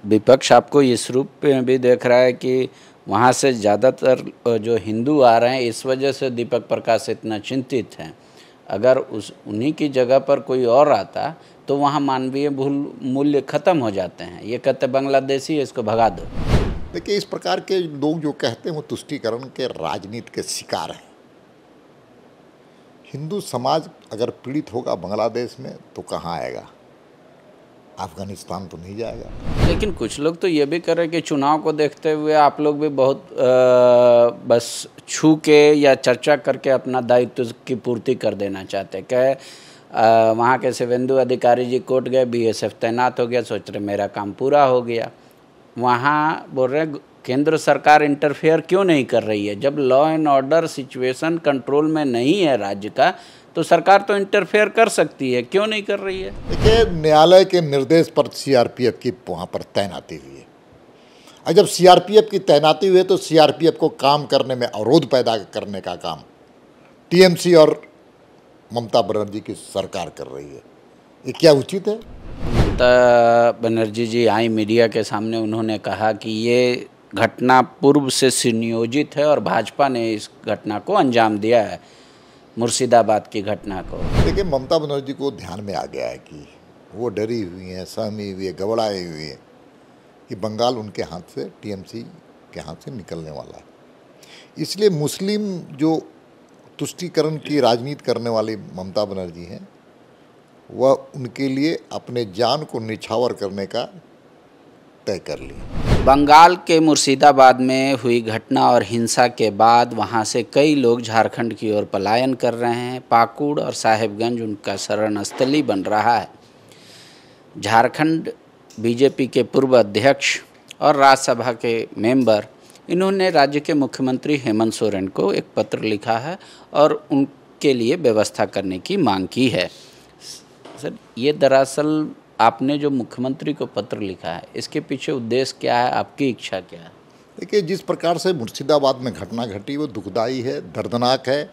विपक्ष आपको इस रूप में भी देख रहा है कि वहाँ से ज़्यादातर जो हिंदू आ रहे हैं, इस वजह से दीपक प्रकाश इतना चिंतित हैं। अगर उन्हीं की जगह पर कोई और आता तो वहाँ मानवीय मूल्य ख़त्म हो जाते हैं। ये कहते बांग्लादेशी है, इसको भगा दो। देखिए, इस प्रकार के लोग जो कहते हैं वो तुष्टीकरण के राजनीति के शिकार हैं। हिंदू समाज अगर पीड़ित होगा बांग्लादेश में तो कहाँ आएगा? अफगानिस्तान तो नहीं जाएगा। लेकिन कुछ लोग तो ये भी कर रहे हैं कि चुनाव को देखते हुए आप लोग भी बहुत बस छू के या चर्चा करके अपना दायित्व की पूर्ति कर देना चाहते हैं। क्या वहाँ के शुभेंदु अधिकारी जी कोर्ट गए, बीएसएफ तैनात हो गया, सोच रहे मेरा काम पूरा हो गया। वहाँ बोल रहे केंद्र सरकार इंटरफेयर क्यों नहीं कर रही है? जब law and order situation control में नहीं है राज्य का, तो सरकार तो इंटरफेयर कर सकती है, क्यों नहीं कर रही है? देखिए, न्यायालय के निर्देश पर सीआरपीएफ की वहाँ पर तैनाती हुई है। और जब सीआरपीएफ की तैनाती हुई है तो सीआरपीएफ को काम करने में अवरोध पैदा करने का काम टीएमसी और ममता बनर्जी की सरकार कर रही है। ये क्या उचित है? ममता बनर्जी जी आई मीडिया के सामने, उन्होंने कहा कि ये घटना पूर्व से सुनियोजित है और भाजपा ने इस घटना को अंजाम दिया है, मुर्शिदाबाद की घटना को। देखिए, ममता बनर्जी को ध्यान में आ गया है कि वो डरी हुई हैं, सहमी हुई है, घबराई हुई है कि बंगाल उनके हाथ से, टीएमसी के हाथ से निकलने वाला है। इसलिए मुस्लिम जो तुष्टीकरण की राजनीति करने वाली ममता बनर्जी हैं, वह उनके लिए अपने जान को निछावर करने का तय कर लिया। बंगाल के मुर्शिदाबाद में हुई घटना और हिंसा के बाद वहां से कई लोग झारखंड की ओर पलायन कर रहे हैं। पाकुड़ और साहेबगंज उनका शरण स्थली बन रहा है। झारखंड बीजेपी के पूर्व अध्यक्ष और राज्यसभा के मेंबर, इन्होंने राज्य के मुख्यमंत्री हेमंत सोरेन को एक पत्र लिखा है और उनके लिए व्यवस्था करने की मांग की है। सर, ये दरअसल आपने जो मुख्यमंत्री को पत्र लिखा है, इसके पीछे उद्देश्य क्या है? आपकी इच्छा क्या है? देखिए, जिस प्रकार से मुर्शिदाबाद में घटना घटी वो दुखदायी है, दर्दनाक है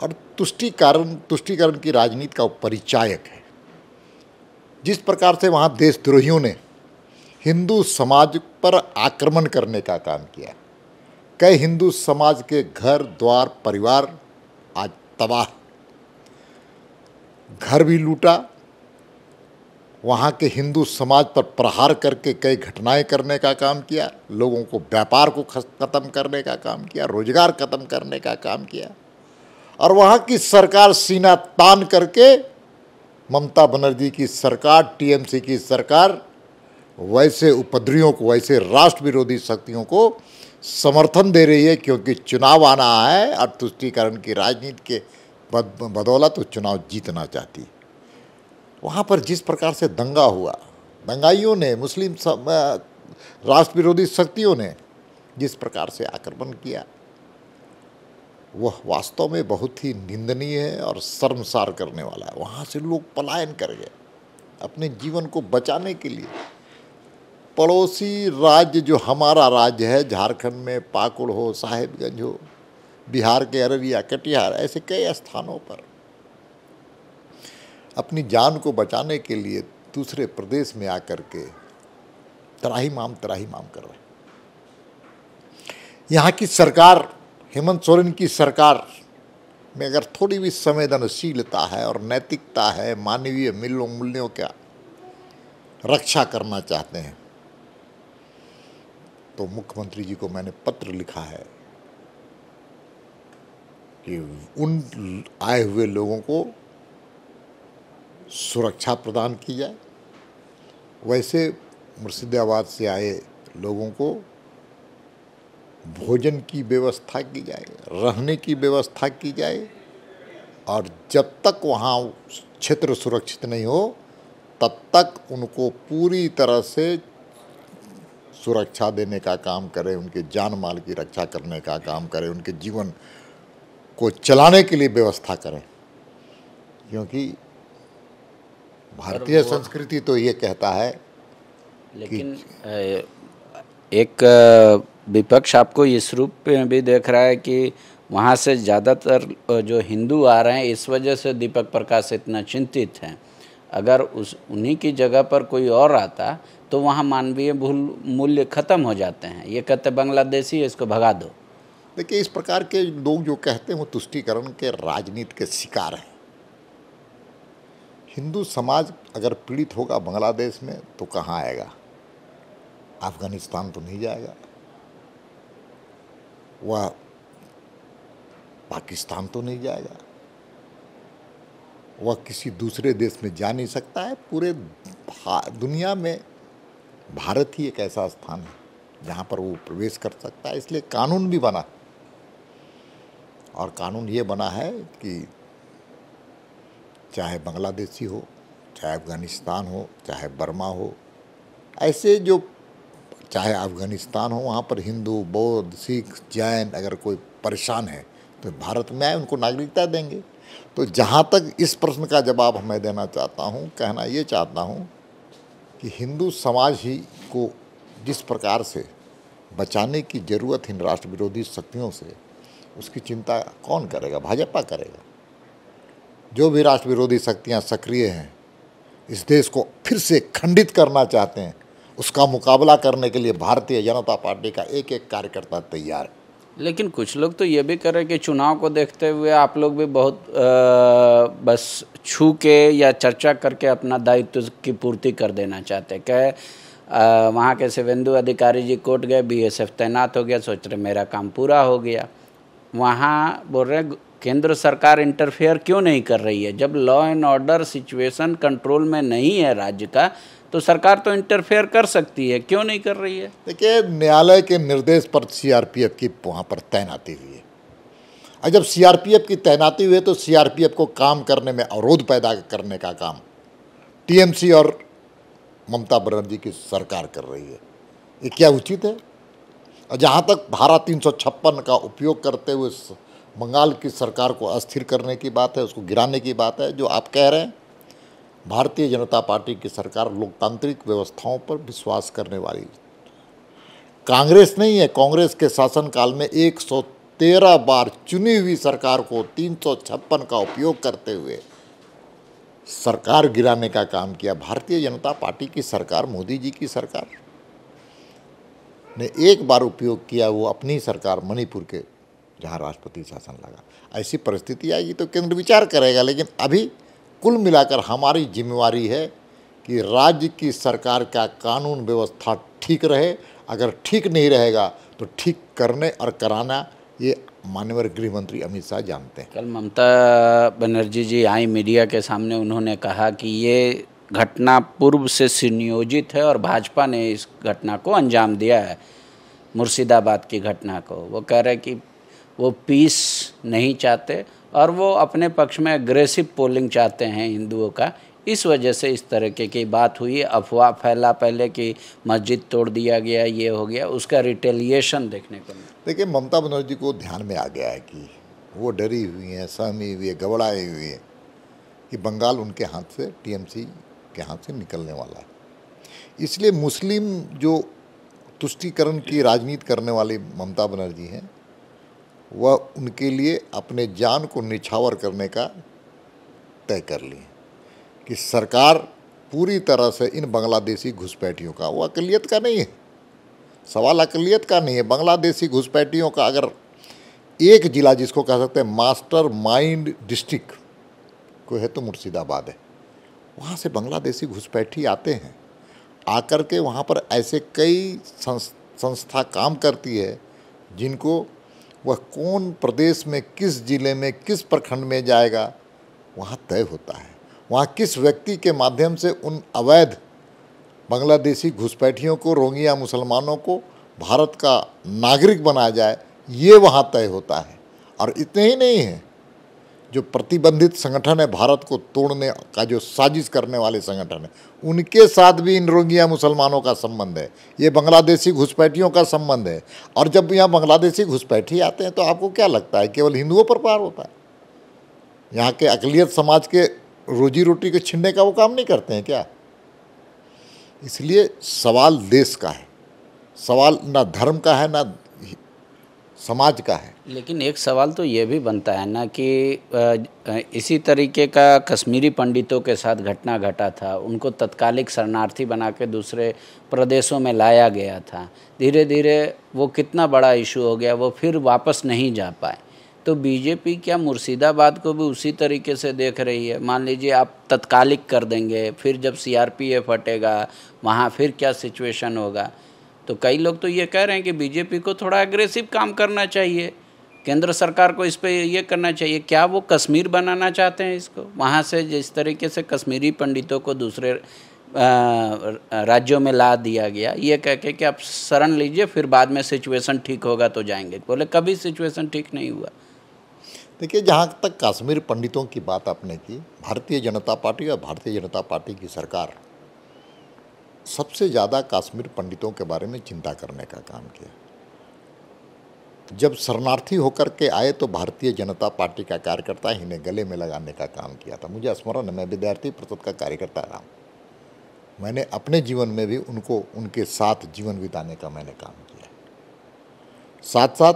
और तुष्टीकरण की राजनीति का परिचायक है। जिस प्रकार से वहाँ देशद्रोहियों ने हिंदू समाज पर आक्रमण करने का काम किया, कई हिंदू समाज के घर द्वार परिवार आज तबाह, घर भी लूटा, वहाँ के हिंदू समाज पर प्रहार करके कई घटनाएं करने का काम किया, लोगों को व्यापार को ख़त्म करने का काम किया, रोजगार ख़त्म करने का काम किया। और वहाँ की सरकार सीना तान करके ममता बनर्जी की सरकार, टीएमसी की सरकार वैसे उपद्रवियों को, वैसे राष्ट्र विरोधी शक्तियों को समर्थन दे रही है, क्योंकि चुनाव आना है और तुष्टीकरण की राजनीति के बदौलत वो चुनाव जीतना चाहती है। वहाँ पर जिस प्रकार से दंगा हुआ, दंगाइयों ने, मुस्लिम राष्ट्र विरोधी शक्तियों ने जिस प्रकार से आक्रमण किया, वह वास्तव में बहुत ही निंदनीय है और शर्मसार करने वाला है। वहाँ से लोग पलायन कर गए अपने जीवन को बचाने के लिए। पड़ोसी राज्य जो हमारा राज्य है, झारखंड में पाकुड़ हो, साहेबगंज हो, बिहार के अररिया, कटिहार, ऐसे कई स्थानों पर अपनी जान को बचाने के लिए दूसरे प्रदेश में आकर के त्राहिमाम कर रहे हैं। यहाँ की सरकार, हेमंत सोरेन की सरकार में अगर थोड़ी भी संवेदनशीलता है और नैतिकता है, मानवीय मूल्यों का रक्षा करना चाहते हैं, तो मुख्यमंत्री जी को मैंने पत्र लिखा है कि उन आए हुए लोगों को सुरक्षा प्रदान की जाए, वैसे मुर्शिदाबाद से आए लोगों को भोजन की व्यवस्था की जाए, रहने की व्यवस्था की जाए, और जब तक वहाँ क्षेत्र सुरक्षित नहीं हो तब तक उनको पूरी तरह से सुरक्षा देने का काम करें, उनके जान माल की रक्षा करने का काम करें, उनके जीवन को चलाने के लिए व्यवस्था करें। क्योंकि भारतीय संस्कृति तो ये कहता है, लेकिन एक विपक्ष आपको इस रूप में भी देख रहा है कि वहाँ से ज़्यादातर जो हिंदू आ रहे हैं, इस वजह से दीपक प्रकाश इतना चिंतित हैं। अगर उन्हीं की जगह पर कोई और आता तो वहाँ मानवीय मूल्य खत्म हो जाते हैं। ये कहते बांग्लादेशी है, इसको भगा दो। देखिए, इस प्रकार के लोग जो कहते हैं वो तुष्टीकरण के राजनीति के शिकार हैं। हिंदू समाज अगर पीड़ित होगा बांग्लादेश में तो कहाँ आएगा? अफगानिस्तान तो नहीं जाएगा, वह पाकिस्तान तो नहीं जाएगा, वह किसी दूसरे देश में जा नहीं सकता है। पूरे दुनिया में भारत ही एक ऐसा स्थान है जहाँ पर वो प्रवेश कर सकता है। इसलिए कानून भी बना, और कानून ये बना है कि चाहे बांग्लादेशी हो, चाहे अफ़गानिस्तान हो, चाहे बर्मा हो, ऐसे जो चाहे अफ़गानिस्तान हो, वहाँ पर हिंदू, बौद्ध, सिख, जैन अगर कोई परेशान है तो भारत में आए, उनको नागरिकता देंगे। तो जहाँ तक इस प्रश्न का जवाब मैं देना चाहता हूँ, कहना ये चाहता हूँ कि हिंदू समाज ही को जिस प्रकार से बचाने की ज़रूरत इन राष्ट्र विरोधी शक्तियों से, उसकी चिंता कौन करेगा? भाजपा करेगा। जो भी राष्ट्र विरोधी शक्तियाँ सक्रिय हैं, इस देश को फिर से खंडित करना चाहते हैं, उसका मुकाबला करने के लिए भारतीय जनता पार्टी का एक एक कार्यकर्ता तैयार है। लेकिन कुछ लोग तो ये भी कर रहे हैं कि चुनाव को देखते हुए आप लोग भी बहुत बस छू के या चर्चा करके अपना दायित्व की पूर्ति कर देना चाहते हैं। क्या वहाँ के शिवेंदु अधिकारी जी कोर्ट गए, बीएसएफ तैनात हो गया, सोच रहे मेरा काम पूरा हो गया। वहाँ बोल रहे केंद्र सरकार इंटरफेयर क्यों नहीं कर रही है? जब law and order situation control में नहीं है राज्य का, तो सरकार तो इंटरफेयर कर सकती है, क्यों नहीं कर रही है? देखिए, न्यायालय के निर्देश पर सीआरपीएफ की वहाँ पर तैनाती हुई है, और जब सीआरपीएफ की तैनाती हुई है तो सीआरपीएफ को काम करने में अवरोध पैदा करने का काम टीएमसी और ममता बनर्जी की सरकार कर रही है। ये क्या उचित है? और जहाँ तक धारा 356 का उपयोग करते हुए बंगाल की सरकार को अस्थिर करने की बात है, उसको गिराने की बात है, जो आप कह रहे हैं, भारतीय जनता पार्टी की सरकार लोकतांत्रिक व्यवस्थाओं पर विश्वास करने वाली कांग्रेस नहीं है। कांग्रेस के शासनकाल में 113 बार चुनी हुई सरकार को 356 का उपयोग करते हुए सरकार गिराने का काम किया। भारतीय जनता पार्टी की सरकार, मोदी जी की सरकार ने एक बार उपयोग किया, वो अपनी सरकार मणिपुर के, जहाँ राष्ट्रपति शासन लगा। ऐसी परिस्थिति आएगी तो केंद्र विचार करेगा, लेकिन अभी कुल मिलाकर हमारी जिम्मेवारी है कि राज्य की सरकार का कानून व्यवस्था ठीक रहे। अगर ठीक नहीं रहेगा तो ठीक करने और कराना ये माननीय गृह मंत्री अमित शाह जानते हैं। कल ममता बनर्जी जी आई मीडिया के सामने, उन्होंने कहा कि ये घटना पूर्व से सुनियोजित है और भाजपा ने इस घटना को अंजाम दिया है, मुर्शिदाबाद की घटना को। वो कह रहे कि वो पीस नहीं चाहते और वो अपने पक्ष में एग्रेसिव पोलिंग चाहते हैं हिंदुओं का, इस वजह से इस तरह की बात हुई। अफवाह फैला पहले कि मस्जिद तोड़ दिया गया, ये हो गया, उसका रिटेलिएशन देखने को मिला। देखिए, ममता बनर्जी को ध्यान में आ गया है कि वो डरी हुई हैं, सहमी हुई है, घबराई हुई है कि बंगाल उनके हाथ से, टीएमसी के हाथ से निकलने वाला है। इसलिए मुस्लिम जो तुष्टीकरण की राजनीति करने वाली ममता बनर्जी हैं, वह उनके लिए अपने जान को निछावर करने का तय कर लिए कि सरकार पूरी तरह से इन बांग्लादेशी घुसपैठियों का, वो अक़लियत का नहीं है, सवाल अक़लियत का नहीं है। बांग्लादेशी घुसपैठियों का अगर एक ज़िला जिसको कह सकते हैं मास्टर माइंड डिस्ट्रिक्ट कोई है तो मुर्शिदाबाद है। वहाँ से बांग्लादेशी घुसपैठी आते हैं, आकर के वहाँ पर ऐसे कई संस्था काम करती है जिनको वह कौन प्रदेश में, किस ज़िले में, किस प्रखंड में जाएगा, वहाँ तय होता है। वहाँ किस व्यक्ति के माध्यम से उन अवैध बांग्लादेशी घुसपैठियों को, रोहिंग्या मुसलमानों को भारत का नागरिक बनाया जाए, ये वहाँ तय होता है। और इतने ही नहीं है, जो प्रतिबंधित संगठन है, भारत को तोड़ने का जो साजिश करने वाले संगठन है, उनके साथ भी इन रोहिंग्या मुसलमानों का संबंध है, ये बांग्लादेशी घुसपैठियों का संबंध है। और जब यहाँ बांग्लादेशी घुसपैठी आते हैं तो आपको क्या लगता है केवल हिंदुओं पर पार होता है? यहाँ के अक़लियत समाज के रोजी रोटी के छीनने का वो काम नहीं करते हैं क्या? इसलिए सवाल देश का है, सवाल ना धर्म का है, ना समाज का है। लेकिन एक सवाल तो ये भी बनता है ना कि इसी तरीके का कश्मीरी पंडितों के साथ घटना घटा था, उनको तत्कालिक शरणार्थी बना के दूसरे प्रदेशों में लाया गया था, धीरे धीरे वो कितना बड़ा इशू हो गया, वो फिर वापस नहीं जा पाए। तो बीजेपी क्या मुर्शिदाबाद को भी उसी तरीके से देख रही है? मान लीजिए आप तत्कालिक कर देंगे, फिर जब सीआरपीएफ हटेगा वहाँ फिर क्या सिचुएशन होगा? तो कई लोग तो ये कह रहे हैं कि बीजेपी को थोड़ा एग्रेसिव काम करना चाहिए, केंद्र सरकार को इस पे ये करना चाहिए। क्या वो कश्मीर बनाना चाहते हैं इसको? वहाँ से जिस तरीके से कश्मीरी पंडितों को दूसरे राज्यों में ला दिया गया, ये कह के कि आप शरण लीजिए, फिर बाद में सिचुएशन ठीक होगा तो जाएंगे। बोले कभी सिचुएशन ठीक नहीं हुआ। देखिए, जहाँ तक कश्मीर पंडितों की बात आपने की, भारतीय जनता पार्टी और भारतीय जनता पार्टी की सरकार सबसे ज़्यादा कश्मीर पंडितों के बारे में चिंता करने का काम किया। जब शरणार्थी होकर के आए तो भारतीय जनता पार्टी का कार्यकर्ता इन्हें गले में लगाने का काम किया था। मुझे स्मरण है, मैं विद्यार्थी परिषद का कार्यकर्ता रहा हूँ। मैंने अपने जीवन में भी उनके साथ जीवन बिताने का मैंने काम किया। साथ साथ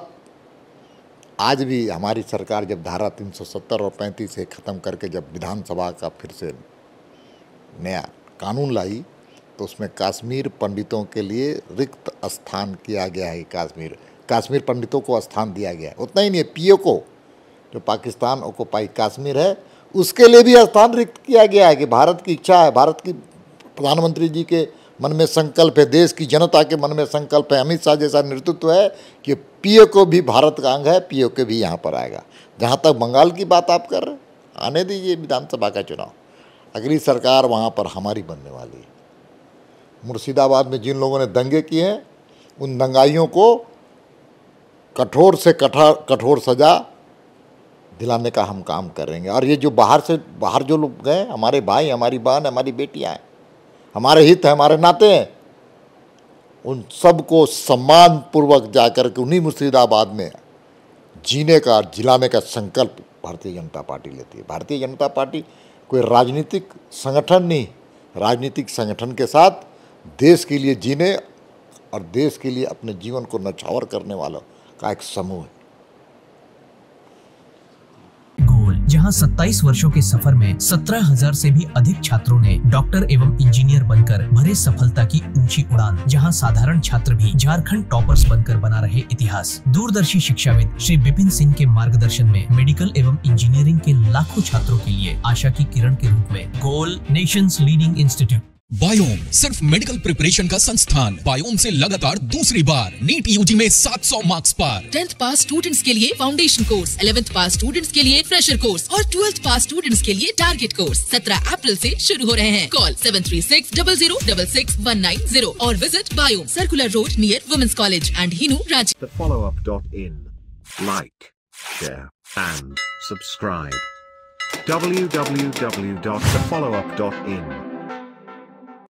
आज भी हमारी सरकार जब धारा 370 और 35 से ख़त्म करके जब विधानसभा का फिर से नया कानून लाई, तो उसमें कश्मीर पंडितों के लिए रिक्त स्थान किया गया है। कश्मीर पंडितों को स्थान दिया गया है। उतना ही नहीं है, पीओ को, जो पाकिस्तान ऑक्युपाई कश्मीर है, उसके लिए भी स्थान रिक्त किया गया है। कि भारत की इच्छा है, भारत की प्रधानमंत्री जी के मन में संकल्प है, देश की जनता के मन में संकल्प है, अमित शाह जैसा नेतृत्व है कि पीओ को भी भारत का अंग है, पीओ के भी यहाँ पर आएगा। जहाँ तक बंगाल की बात आप कर रहे, आने दीजिए विधानसभा का चुनाव, अगली सरकार वहाँ पर हमारी बनने वाली है। मुर्शिदाबाद में जिन लोगों ने दंगे किए हैं, उन दंगाइयों को कठोर से कठोर सज़ा दिलाने का हम काम करेंगे। और ये जो बाहर जो लोग गए, हमारे भाई, हमारी बहन, हमारी बेटियां हैं, हमारे हित हैं, हमारे नाते हैं, उन सबको सम्मानपूर्वक जाकर के उन्हीं मुर्शिदाबाद में जीने का, जिलाने का संकल्प भारतीय जनता पार्टी लेती है। भारतीय जनता पार्टी कोई राजनीतिक संगठन नहीं, राजनीतिक संगठन के साथ देश के लिए जीने और देश के लिए अपने जीवन को न्यौछावर करने वालों का एक समूह है। गोल, जहां 27 वर्षों के सफर में 17,000 से भी अधिक छात्रों ने डॉक्टर एवं इंजीनियर बनकर भरे सफलता की ऊंची उड़ान, जहां साधारण छात्र भी झारखंड टॉपर्स बनकर बना रहे इतिहास। दूरदर्शी शिक्षाविद श्री विपिन सिंह के मार्गदर्शन में मेडिकल एवं इंजीनियरिंग के लाखों छात्रों के लिए आशा की किरण के रूप में गोल, नेशंस लीडिंग इंस्टीट्यूट। बायोम सिर्फ मेडिकल प्रिपरेशन का संस्थान। बायोम से लगातार दूसरी बार नीट यूजी में 700 मार्क्स पार। 10th पास स्टूडेंट्स के लिए फाउंडेशन कोर्स, 11th पास स्टूडेंट्स के लिए फ्रेशर कोर्स और 12th पास स्टूडेंट्स के लिए टारगेट कोर्स 17 अप्रैल से शुरू हो रहे हैं। कॉल 7360066190 और visit Biome, circular road near women's college and Hinoo, Ranchi. thefollowup.in. Like, share and subscribe. www.thefollowup.in